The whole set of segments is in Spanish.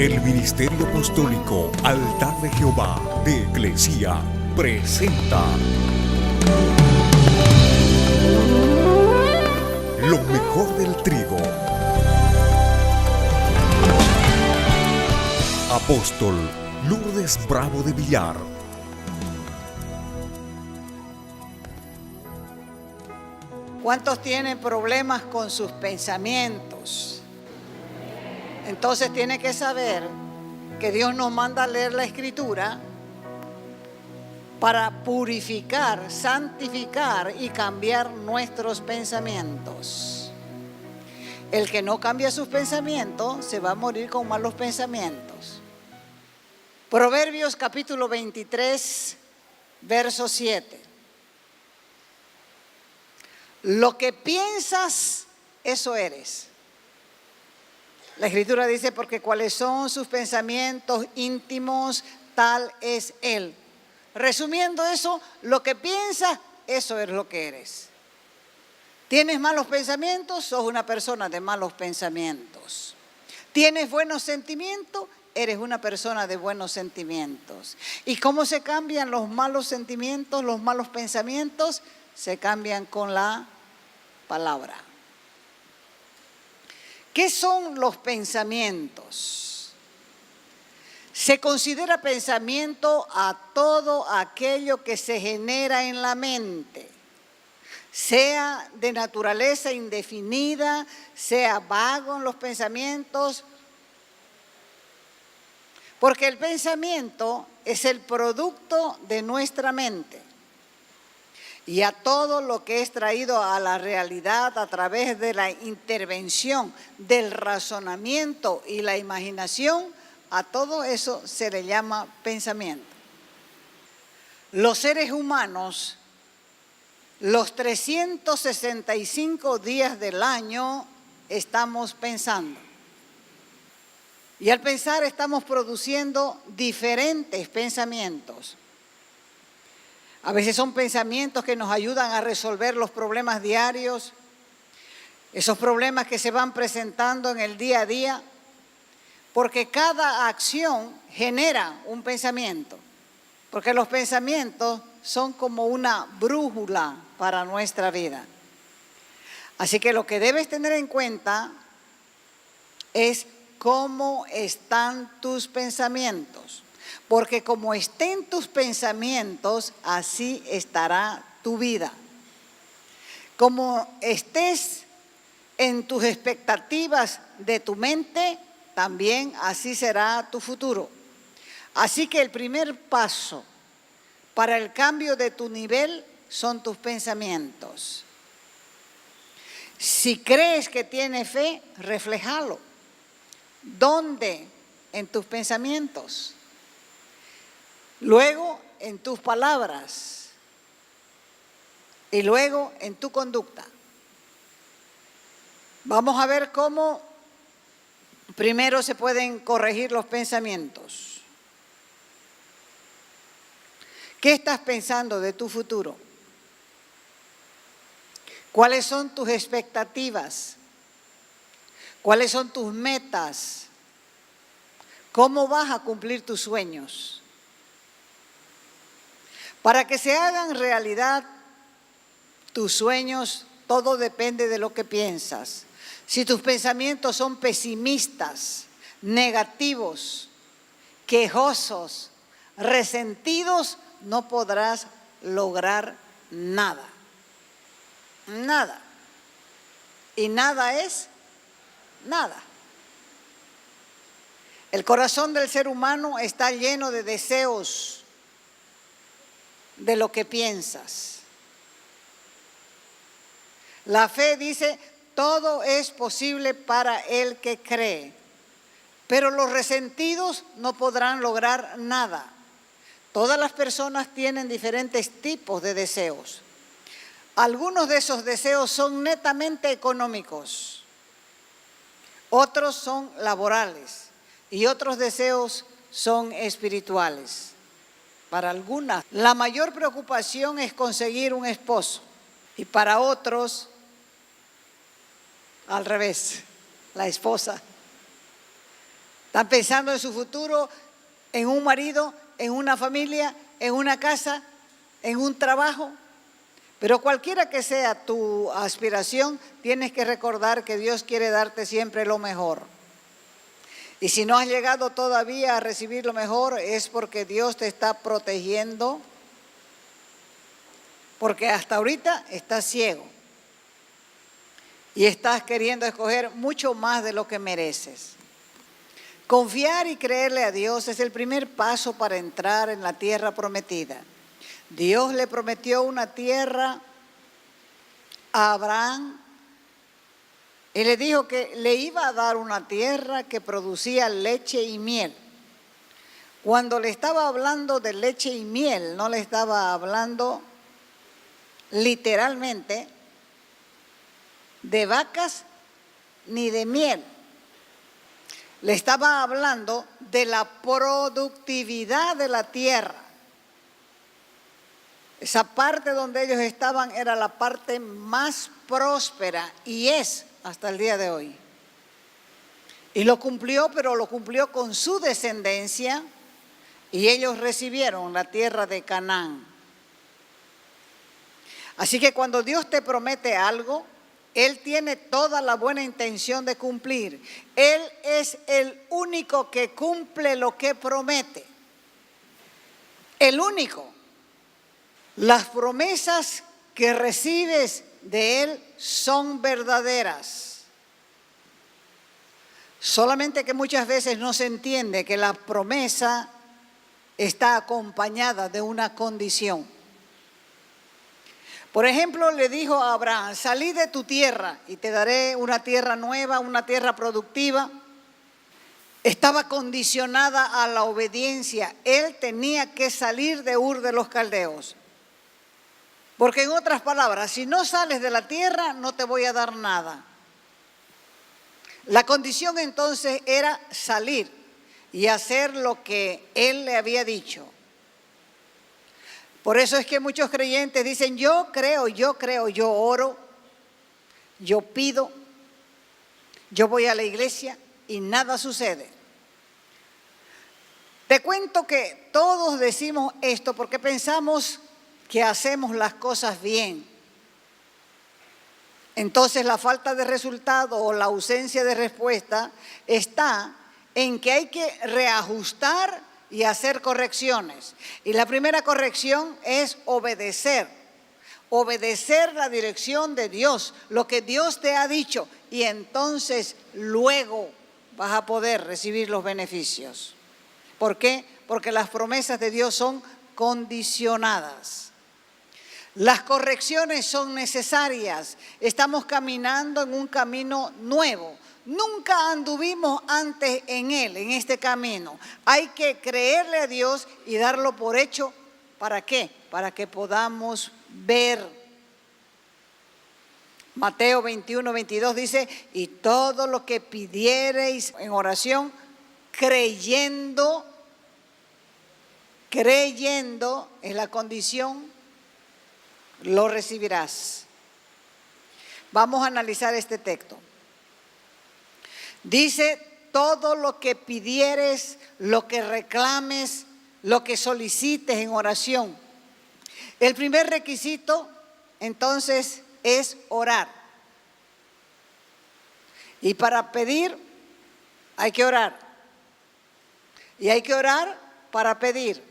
El Ministerio Apostólico Altar de Jehová de Eclesia presenta lo mejor del trigo. Apóstol Lourdes Bravo de Villar. ¿Cuántos tienen problemas con sus pensamientos? Entonces tiene que saber que Dios nos manda a leer la Escritura para purificar, santificar y cambiar nuestros pensamientos. El que no cambia sus pensamientos se va a morir con malos pensamientos. Proverbios capítulo 23, verso 7. Lo que piensas, eso eres. La Escritura dice, porque cuáles son sus pensamientos íntimos, tal es Él. Resumiendo eso, lo que piensas, eso es lo que eres. ¿Tienes malos pensamientos? Sos una persona de malos pensamientos. ¿Tienes buenos sentimientos? Eres una persona de buenos sentimientos. ¿Y cómo se cambian los malos sentimientos, los malos pensamientos? Se cambian con la palabra. ¿Qué son los pensamientos? Se considera pensamiento a todo aquello que se genera en la mente, sea de naturaleza indefinida, sea vago en los pensamientos, porque el pensamiento es el producto de nuestra mente. Y a todo lo que es traído a la realidad a través de la intervención del razonamiento y la imaginación, a todo eso se le llama pensamiento. Los seres humanos, los 365 días del año, estamos pensando. Y al pensar estamos produciendo diferentes pensamientos. A veces son pensamientos que nos ayudan a resolver los problemas diarios, esos problemas que se van presentando en el día a día, porque cada acción genera un pensamiento, porque los pensamientos son como una brújula para nuestra vida. Así que lo que debes tener en cuenta es cómo están tus pensamientos. Porque como estén tus pensamientos, así estará tu vida. Como estés en tus expectativas de tu mente, también así será tu futuro. Así que el primer paso para el cambio de tu nivel son tus pensamientos. Si crees que tienes fe, refléjalo. ¿Dónde? En tus pensamientos. Luego en tus palabras y luego en tu conducta. Vamos a ver cómo primero se pueden corregir los pensamientos. ¿Qué estás pensando de tu futuro? ¿Cuáles son tus expectativas? ¿Cuáles son tus metas? ¿Cómo vas a cumplir tus sueños? Para que se hagan realidad tus sueños, todo depende de lo que piensas. Si tus pensamientos son pesimistas, negativos, quejosos, resentidos, no podrás lograr nada. Nada. Y nada es nada. El corazón del ser humano está lleno de deseos, de lo que piensas. La fe dice, todo es posible para el que cree, pero los resentidos no podrán lograr nada. Todas las personas tienen diferentes tipos de deseos. Algunos de esos deseos son netamente económicos, otros son laborales y otros deseos son espirituales. Para algunas, la mayor preocupación es conseguir un esposo y para otros, al revés, la esposa. Están pensando en su futuro, en un marido, en una familia, en una casa, en un trabajo. Pero cualquiera que sea tu aspiración, tienes que recordar que Dios quiere darte siempre lo mejor. Y si no has llegado todavía a recibir lo mejor, es porque Dios te está protegiendo, porque hasta ahorita estás ciego y estás queriendo escoger mucho más de lo que mereces. Confiar y creerle a Dios es el primer paso para entrar en la tierra prometida. Dios le prometió una tierra a Abraham y le dijo que le iba a dar una tierra que producía leche y miel. Cuando le estaba hablando de leche y miel, no le estaba hablando literalmente de vacas ni de miel. Le estaba hablando de la productividad de la tierra. Esa parte donde ellos estaban era la parte más próspera y es hasta el día de hoy. Y lo cumplió, pero lo cumplió con su descendencia y ellos recibieron la tierra de Canaán. Así que cuando Dios te promete algo, Él tiene toda la buena intención de cumplir. Él es el único que cumple lo que promete. El único. Las promesas que recibes de Él son verdaderas. Solamente que muchas veces no se entiende que la promesa está acompañada de una condición. Por ejemplo, le dijo a Abraham, salí de tu tierra y te daré una tierra nueva, una tierra productiva. Estaba condicionada a la obediencia. Él tenía que salir de Ur de los Caldeos. Porque en otras palabras, si no sales de la tierra, no te voy a dar nada. La condición entonces era salir y hacer lo que Él le había dicho. Por eso es que muchos creyentes dicen, yo creo, yo oro, yo pido, yo voy a la iglesia y nada sucede. Te cuento que todos decimos esto porque pensamos que hacemos las cosas bien. Entonces la falta de resultado o la ausencia de respuesta está en que hay que reajustar y hacer correcciones. Y la primera corrección es obedecer. Obedecer la dirección de Dios, lo que Dios te ha dicho. Y entonces luego vas a poder recibir los beneficios. ¿Por qué? Porque las promesas de Dios son condicionadas. Las correcciones son necesarias. Estamos caminando en un camino nuevo. Nunca anduvimos antes en él, en este camino. Hay que creerle a Dios y darlo por hecho. ¿Para qué? Para que podamos ver. Mateo 21, 22 dice, y todo lo que pidiereis en oración, creyendo es la condición, lo recibirás. Vamos a analizar este texto. Dice, todo lo que pidieres, lo que reclames, lo que solicites en oración. El primer requisito, entonces, es orar. Y para pedir, hay que orar. Y hay que orar para pedir.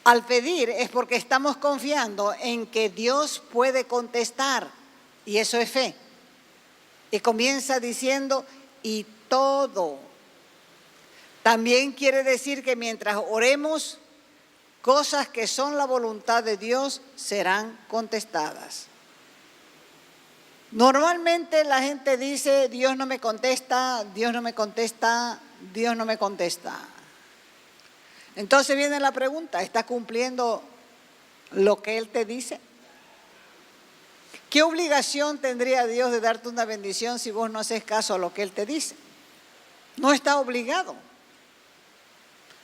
Al pedir es porque estamos confiando en que Dios puede contestar. Y eso es fe. Y comienza diciendo, y todo. También quiere decir que mientras oremos, cosas que son la voluntad de Dios serán contestadas. Normalmente la gente dice, Dios no me contesta, Dios no me contesta, Dios no me contesta. Entonces viene la pregunta, ¿está cumpliendo lo que Él te dice? ¿Qué obligación tendría Dios de darte una bendición si vos no haces caso a lo que Él te dice? No está obligado.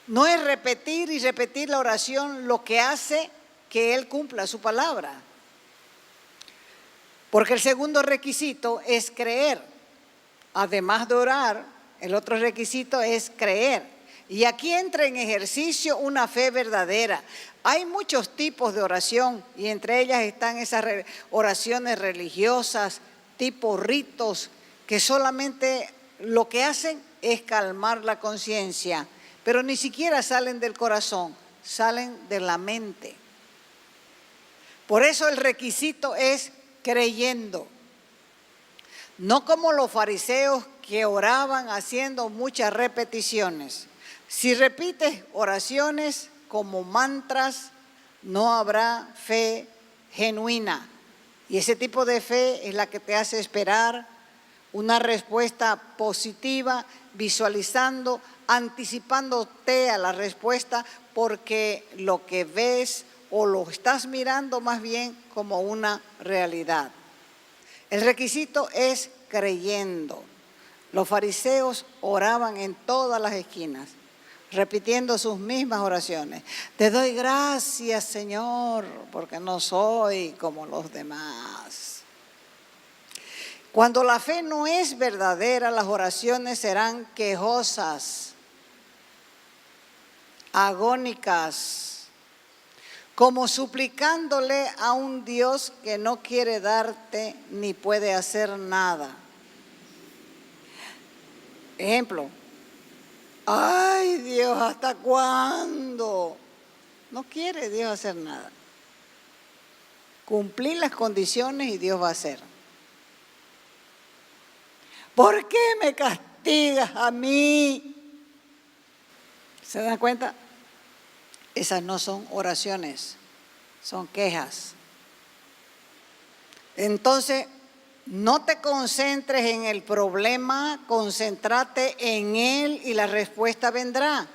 No es repetir y repetir la oración lo que hace que Él cumpla su palabra. Porque el segundo requisito es creer. Además de orar, El otro requisito es creer. Y aquí entra en ejercicio una fe verdadera. Hay muchos tipos de oración y entre ellas están esas oraciones religiosas, tipo ritos, que solamente lo que hacen es calmar la conciencia, pero ni siquiera salen del corazón, salen de la mente. Por eso el requisito es creyendo. No como los fariseos que oraban haciendo muchas repeticiones. Si repites oraciones como mantras, no habrá fe genuina. Y ese tipo de fe es la que te hace esperar una respuesta positiva, visualizando, anticipándote a la respuesta, porque lo que ves o lo estás mirando más bien como una realidad. El requisito es creyendo. Los fariseos oraban en todas las esquinas, repitiendo sus mismas oraciones. Te doy gracias, Señor, porque no soy como los demás. Cuando la fe no es verdadera, las oraciones serán quejosas, agónicas, como suplicándole a un Dios que no quiere darte ni puede hacer nada. Ejemplo, ay Dios, ¿hasta cuándo? No quiere Dios hacer nada. Cumplir las condiciones y Dios va a hacer. ¿Por qué me castigas a mí? ¿Se dan cuenta? Esas no son oraciones, son quejas. Entonces, no te concentres en el problema, concéntrate en él y la respuesta vendrá.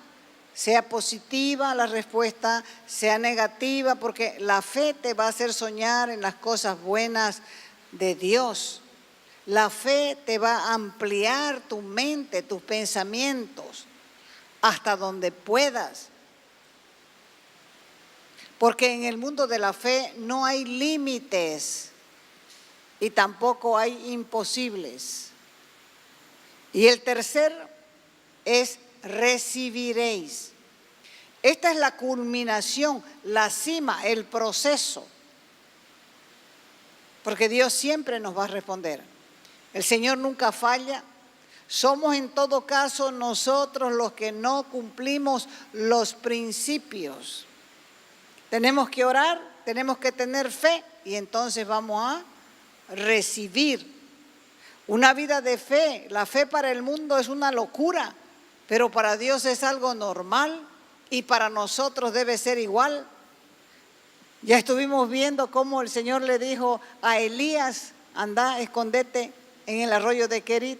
Sea positiva la respuesta, sea negativa, porque la fe te va a hacer soñar en las cosas buenas de Dios. La fe te va a ampliar tu mente, tus pensamientos, hasta donde puedas. Porque en el mundo de la fe no hay límites y tampoco hay imposibles. Y el tercer es recibiréis. Esta es la culminación, la cima, el proceso. Porque Dios siempre nos va a responder. El Señor nunca falla. Somos en todo caso nosotros los que no cumplimos los principios. Tenemos que orar, tenemos que tener fe y entonces vamos a recibir. Una vida de fe, la fe para el mundo es una locura, pero para Dios es algo normal y para nosotros debe ser igual. Ya estuvimos viendo cómo el Señor le dijo a Elías, anda, escondete en el arroyo de Querit,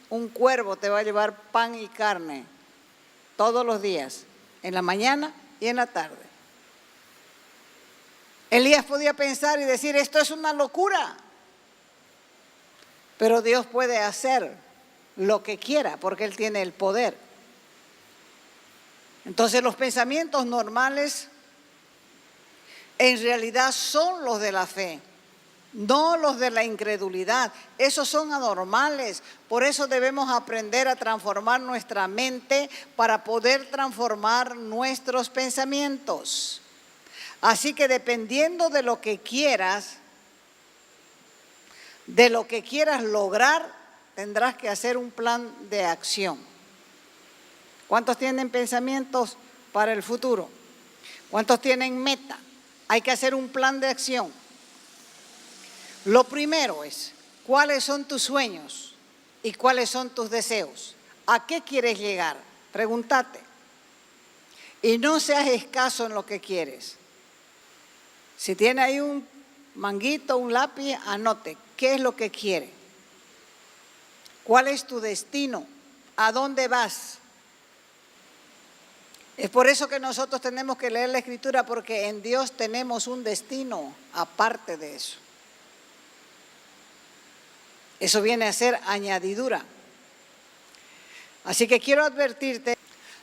un cuervo te va a llevar pan y carne todos los días, en la mañana y en la tarde. Elías podía pensar y decir, esto es una locura, pero Dios puede hacer lo que quiera porque Él tiene el poder. Entonces los pensamientos normales en realidad son los de la fe, no los de la incredulidad. Esos son anormales. Por eso debemos aprender a transformar nuestra mente para poder transformar nuestros pensamientos. Así que dependiendo de lo que quieras lograr, tendrás que hacer un plan de acción. ¿Cuántos tienen pensamientos para el futuro? ¿Cuántos tienen meta? Hay que hacer un plan de acción. Lo primero es, ¿cuáles son tus sueños y cuáles son tus deseos? ¿A qué quieres llegar? Pregúntate. Y no seas escaso en lo que quieres. Si tiene ahí un manguito, un lápiz, anote. ¿Qué es lo que quiere? ¿Cuál es tu destino? ¿A dónde vas? Es por eso que nosotros tenemos que leer la Escritura, porque en Dios tenemos un destino aparte de eso. Eso viene a ser añadidura. Así que quiero advertirte,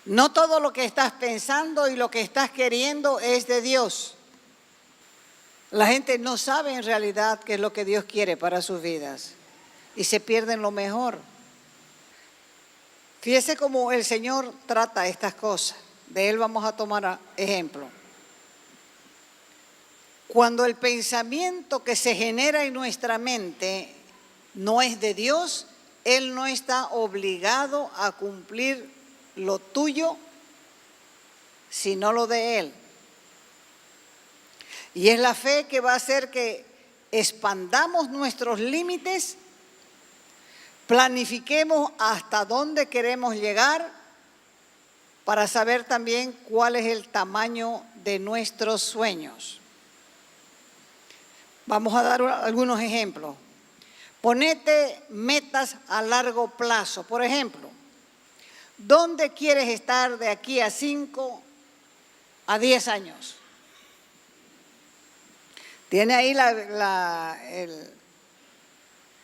no todo lo que estás pensando y lo que estás queriendo es de Dios. La gente no sabe en realidad qué es lo que Dios quiere para sus vidas y se pierden lo mejor. Fíjese cómo el Señor trata estas cosas. De Él vamos a tomar ejemplo. Cuando el pensamiento que se genera en nuestra mente no es de Dios, Él no está obligado a cumplir lo tuyo, sino lo de Él. Y es la fe que va a hacer que expandamos nuestros límites, planifiquemos hasta dónde queremos llegar para saber también cuál es el tamaño de nuestros sueños. Vamos a dar algunos ejemplos. Ponete metas a largo plazo. Por ejemplo, ¿dónde quieres estar de aquí a 5 a 10 años? Tiene ahí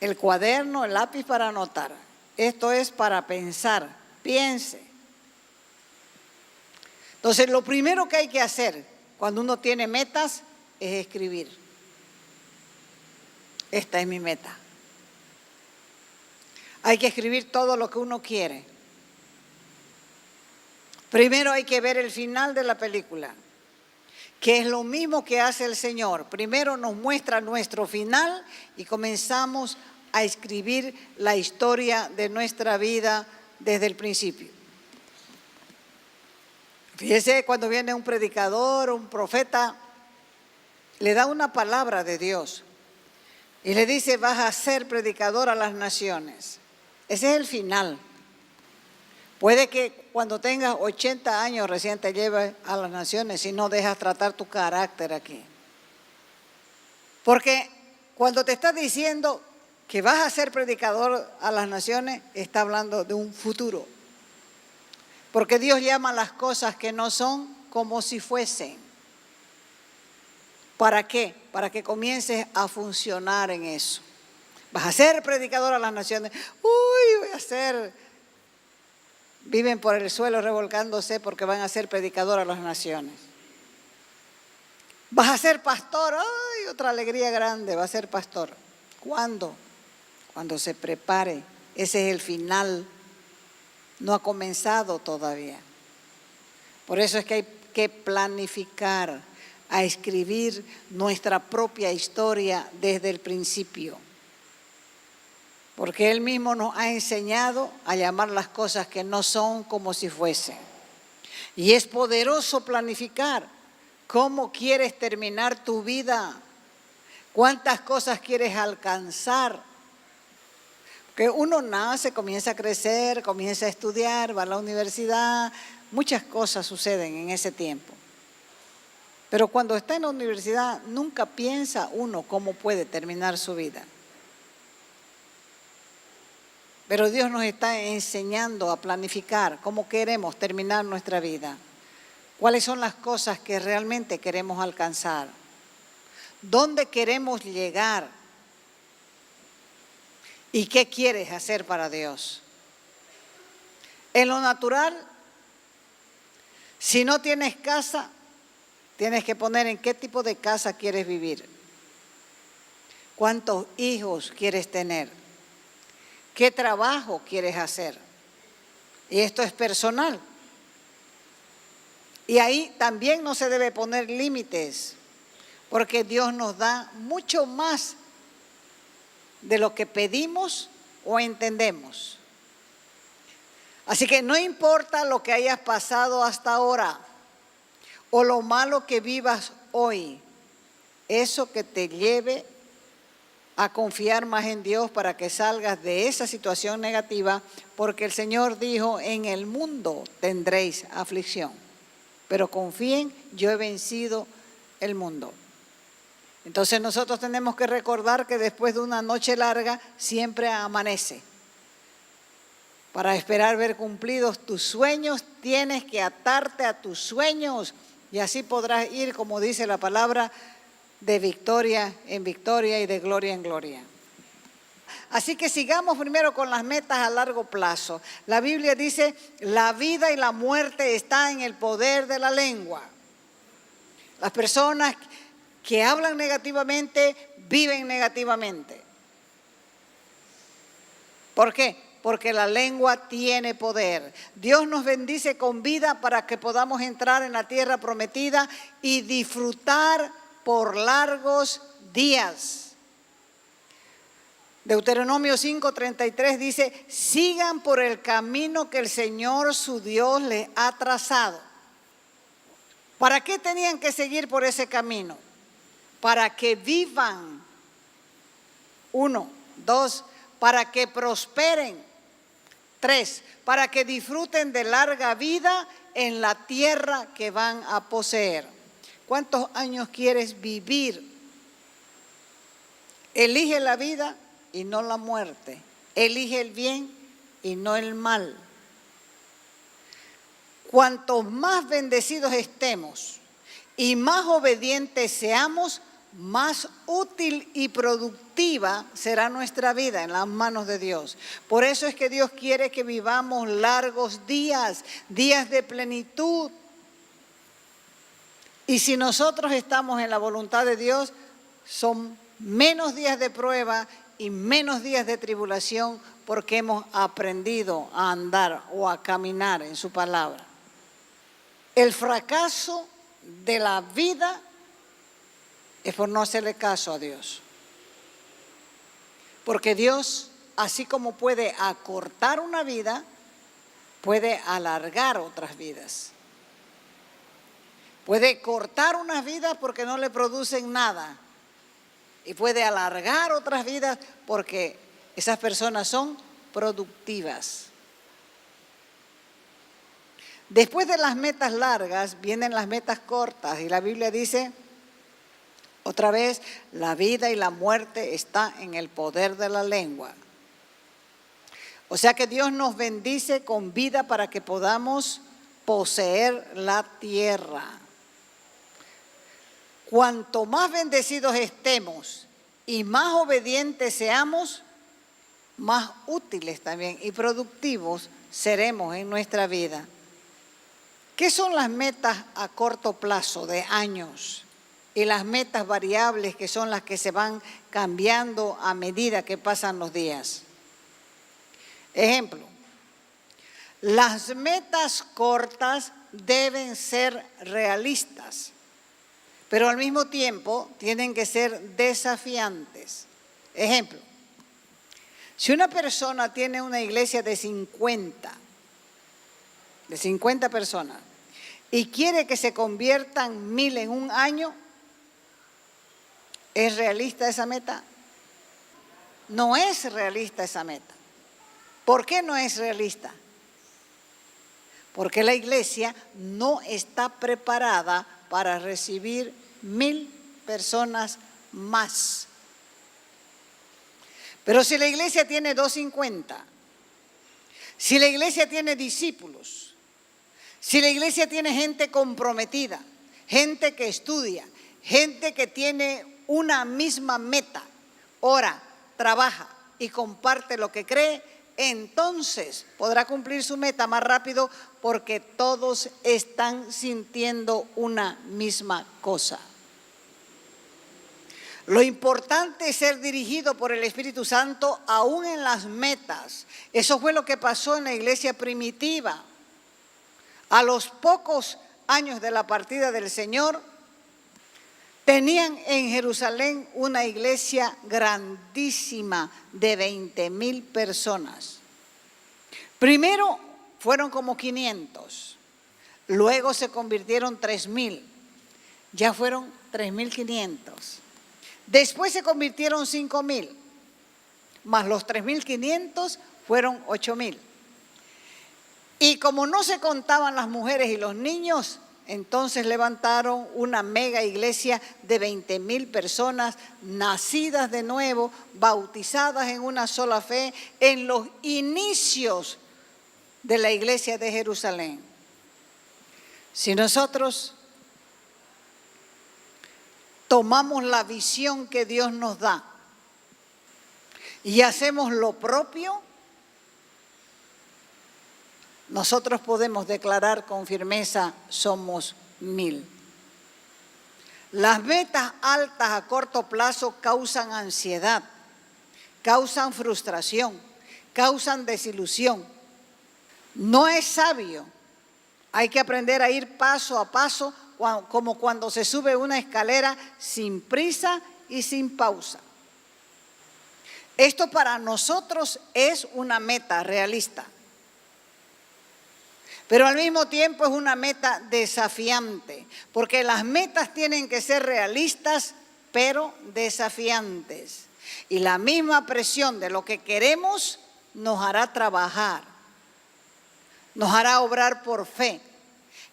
el cuaderno, el lápiz para anotar. Esto es para pensar. Piense. Entonces, lo primero que hay que hacer cuando uno tiene metas es escribir. Esta es mi meta. Hay que escribir todo lo que uno quiere. Primero hay que ver el final de la película, que es lo mismo que hace el Señor. Primero nos muestra nuestro final y comenzamos a escribir la historia de nuestra vida desde el principio. Fíjese, cuando viene un predicador, un profeta, le da una palabra de Dios y le dice: vas a ser predicador a las naciones. Ese es el final. Puede que cuando tengas 80 años recién te lleves a las naciones si no dejas tratar tu carácter aquí. Porque cuando te está diciendo que vas a ser predicador a las naciones, está hablando de un futuro. Porque Dios llama las cosas que no son como si fuesen. ¿Para qué? Para que comiences a funcionar en eso. Vas a ser predicador a las naciones. Uy, voy a ser... Viven por el suelo revolcándose porque van a ser predicador a las naciones. Vas a ser pastor. ¡Ay, otra alegría grande! Va a ser pastor. ¿Cuándo? Cuando se prepare. Ese es el final. No ha comenzado todavía. Por eso es que hay que planificar, a escribir nuestra propia historia desde el principio. Porque Él mismo nos ha enseñado a llamar las cosas que no son como si fuesen. Y es poderoso planificar cómo quieres terminar tu vida, cuántas cosas quieres alcanzar. Porque uno nace, comienza a crecer, comienza a estudiar, va a la universidad, muchas cosas suceden en ese tiempo. Pero cuando está en la universidad nunca piensa uno cómo puede terminar su vida. Pero Dios nos está enseñando a planificar cómo queremos terminar nuestra vida. ¿Cuáles son las cosas que realmente queremos alcanzar? ¿Dónde queremos llegar? ¿Y qué quieres hacer para Dios? En lo natural, si no tienes casa, tienes que poner en qué tipo de casa quieres vivir. ¿Cuántos hijos quieres tener? ¿Qué trabajo quieres hacer? Y esto es personal. Y ahí también no se debe poner límites, porque Dios nos da mucho más de lo que pedimos o entendemos. Así que no importa lo que hayas pasado hasta ahora o lo malo que vivas hoy, eso que te lleve a confiar más en Dios para que salgas de esa situación negativa, porque el Señor dijo: en el mundo tendréis aflicción, pero confíen, yo he vencido el mundo. Entonces nosotros tenemos que recordar que después de una noche larga siempre amanece. Para esperar ver cumplidos tus sueños, tienes que atarte a tus sueños y así podrás ir, como dice la palabra, de victoria en victoria y de gloria en gloria. Así que sigamos primero con las metas a largo plazo. La Biblia dice: la vida y la muerte están en el poder de la lengua. Las personas que hablan negativamente viven negativamente. ¿Por qué? Porque la lengua tiene poder. Dios nos bendice con vida para que podamos entrar en la tierra prometida y disfrutar por largos días. Deuteronomio 5:33 dice: sigan por el camino que el Señor su Dios les ha trazado. ¿Para qué tenían que seguir por ese camino? Para que vivan. 1, 2, para que prosperen. 3, para que disfruten de larga vida en la tierra que van a poseer. ¿Cuántos años quieres vivir? Elige la vida y no la muerte. Elige el bien y no el mal. Cuantos más bendecidos estemos y más obedientes seamos, más útil y productiva será nuestra vida en las manos de Dios. Por eso es que Dios quiere que vivamos largos días, días de plenitud. Y si nosotros estamos en la voluntad de Dios, son menos días de prueba y menos días de tribulación, porque hemos aprendido a andar o a caminar en su palabra. El fracaso de la vida es por no hacerle caso a Dios. Porque Dios, así como puede acortar una vida, puede alargar otras vidas. Puede cortar unas vidas porque no le producen nada. Y puede alargar otras vidas porque esas personas son productivas. Después de las metas largas vienen las metas cortas. Y la Biblia dice: otra vez, la vida y la muerte está en el poder de la lengua. O sea que Dios nos bendice con vida para que podamos poseer la tierra. Cuanto más bendecidos estemos y más obedientes seamos, más útiles también y productivos seremos en nuestra vida. ¿Qué son las metas a corto plazo de años? Y las metas variables, que son las que se van cambiando a medida que pasan los días. Ejemplo, las metas cortas deben ser realistas, pero al mismo tiempo tienen que ser desafiantes. Ejemplo, si una persona tiene una iglesia de 50 personas y quiere que se conviertan 1000 en un año, ¿es realista esa meta? No es realista esa meta. ¿Por qué no es realista? Porque la iglesia no está preparada para recibir 1000 personas más. Pero si la iglesia tiene 250, si la iglesia tiene discípulos, si la iglesia tiene gente comprometida, gente que estudia, gente que tiene una misma meta, ora, trabaja y comparte lo que cree, entonces podrá cumplir su meta más rápido, porque todos están sintiendo una misma cosa. Lo importante es ser dirigido por el Espíritu Santo aún en las metas. Eso fue lo que pasó en la iglesia primitiva. A los pocos años de la partida del Señor, tenían en Jerusalén una iglesia grandísima de 20,000 personas. Primero fueron como 500, luego se convirtieron 3,000, ya fueron 3,500. Después se convirtieron 5,000, más los 3,500 fueron 8,000. Y como no se contaban las mujeres y los niños, entonces levantaron una mega iglesia de 20,000 personas, nacidas de nuevo, bautizadas en una sola fe, en los inicios de la iglesia de Jerusalén. Si nosotros tomamos la visión que Dios nos da y hacemos lo propio, nosotros podemos declarar con firmeza: somos 1000. Las metas altas a corto plazo causan ansiedad, causan frustración, causan desilusión. No es sabio. Hay que aprender a ir paso a paso, como cuando se sube una escalera sin prisa y sin pausa. Esto para nosotros es una meta realista, pero al mismo tiempo es una meta desafiante, porque las metas tienen que ser realistas, pero desafiantes. Y la misma presión de lo que queremos nos hará trabajar, nos hará obrar por fe.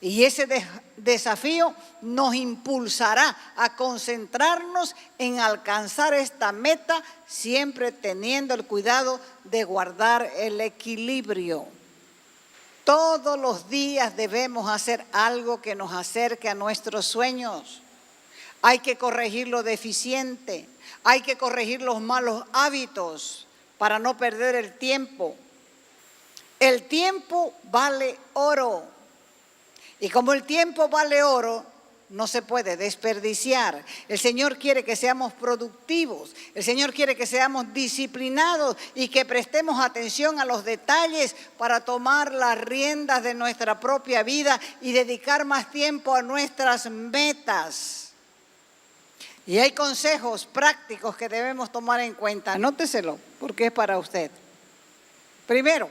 Y ese desafío nos impulsará a concentrarnos en alcanzar esta meta, siempre teniendo el cuidado de guardar el equilibrio. Todos los días debemos hacer algo que nos acerque a nuestros sueños. Hay que corregir lo deficiente, hay que corregir los malos hábitos para no perder el tiempo. El tiempo vale oro. Y como el tiempo vale oro, no se puede desperdiciar. El Señor quiere que seamos productivos. El Señor quiere que seamos disciplinados y que prestemos atención a los detalles para tomar las riendas de nuestra propia vida y dedicar más tiempo a nuestras metas. Y hay consejos prácticos que debemos tomar en cuenta. Anóteselo, porque es para usted. Primero,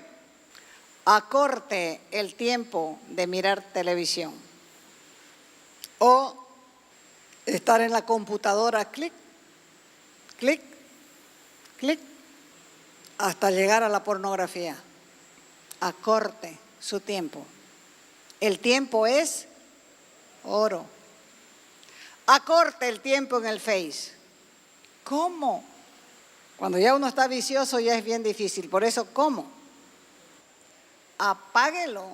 acorte el tiempo de mirar televisión o estar en la computadora, clic, clic, clic, hasta llegar a la pornografía. Acorte su tiempo. El tiempo es oro. Acorte el tiempo en el Face. ¿Cómo? Cuando ya uno está vicioso ya es bien difícil. Por eso, ¿cómo? Apáguelo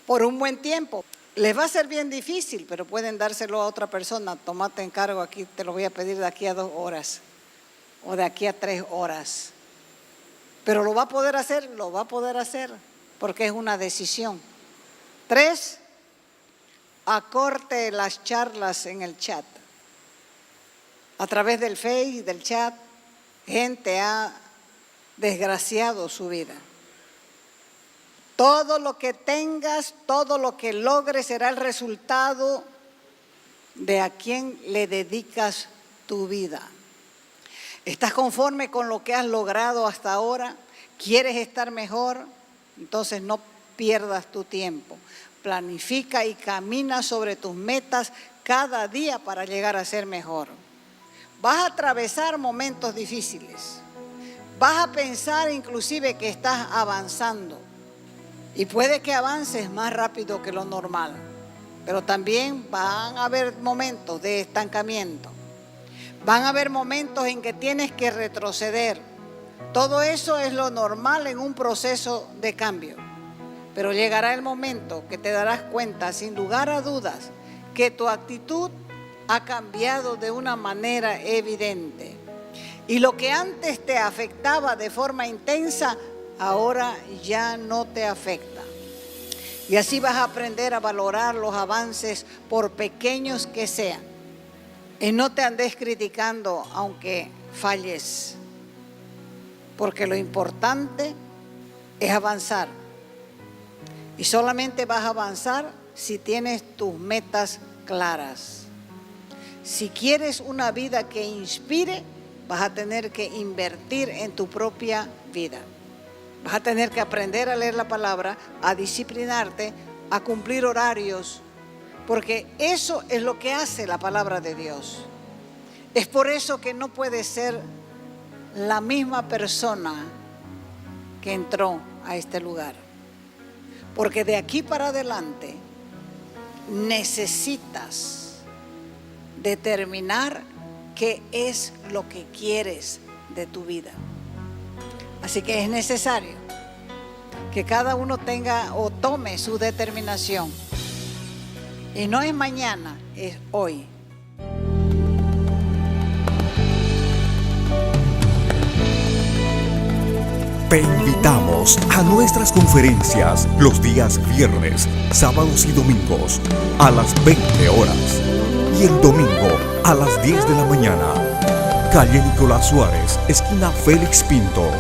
por un buen tiempo. Les va a ser bien difícil, pero pueden dárselo a otra persona. Tómate encargo, aquí te lo voy a pedir de aquí a 2 horas o de aquí a 3 horas. Pero lo va a poder hacer, porque es una decisión. 3, acorte las charlas en el chat. A través del Face, del chat, gente ha desgraciado su vida. Todo lo que tengas, todo lo que logres será el resultado de a quién le dedicas tu vida. ¿Estás conforme con lo que has logrado hasta ahora? ¿Quieres estar mejor? Entonces no pierdas tu tiempo. Planifica y camina sobre tus metas cada día para llegar a ser mejor. Vas a atravesar momentos difíciles. Vas a pensar inclusive que estás avanzando. Y puede que avances más rápido que lo normal, pero también van a haber momentos de estancamiento. Van a haber momentos en que tienes que retroceder. Todo eso es lo normal en un proceso de cambio. Pero llegará el momento que te darás cuenta, sin lugar a dudas, que tu actitud ha cambiado de una manera evidente. Y lo que antes te afectaba de forma intensa, ahora ya no te afecta. Y así vas a aprender a valorar los avances por pequeños que sean. Y no te andes criticando aunque falles. Porque lo importante es avanzar. Y solamente vas a avanzar si tienes tus metas claras. Si quieres una vida que inspire, vas a tener que invertir en tu propia vida. Vas a tener que aprender a leer la palabra, a disciplinarte, a cumplir horarios, porque eso es lo que hace la palabra de Dios. Es por eso que no puedes ser la misma persona que entró a este lugar. Porque de aquí para adelante necesitas determinar qué es lo que quieres de tu vida. Así que es necesario que cada uno tenga o tome su determinación. Y no es mañana, es hoy. Te invitamos a nuestras conferencias los días viernes, sábados y domingos a las 20 horas y el domingo a las 10 de la mañana. Calle Nicolás Suárez, esquina Félix Pinto.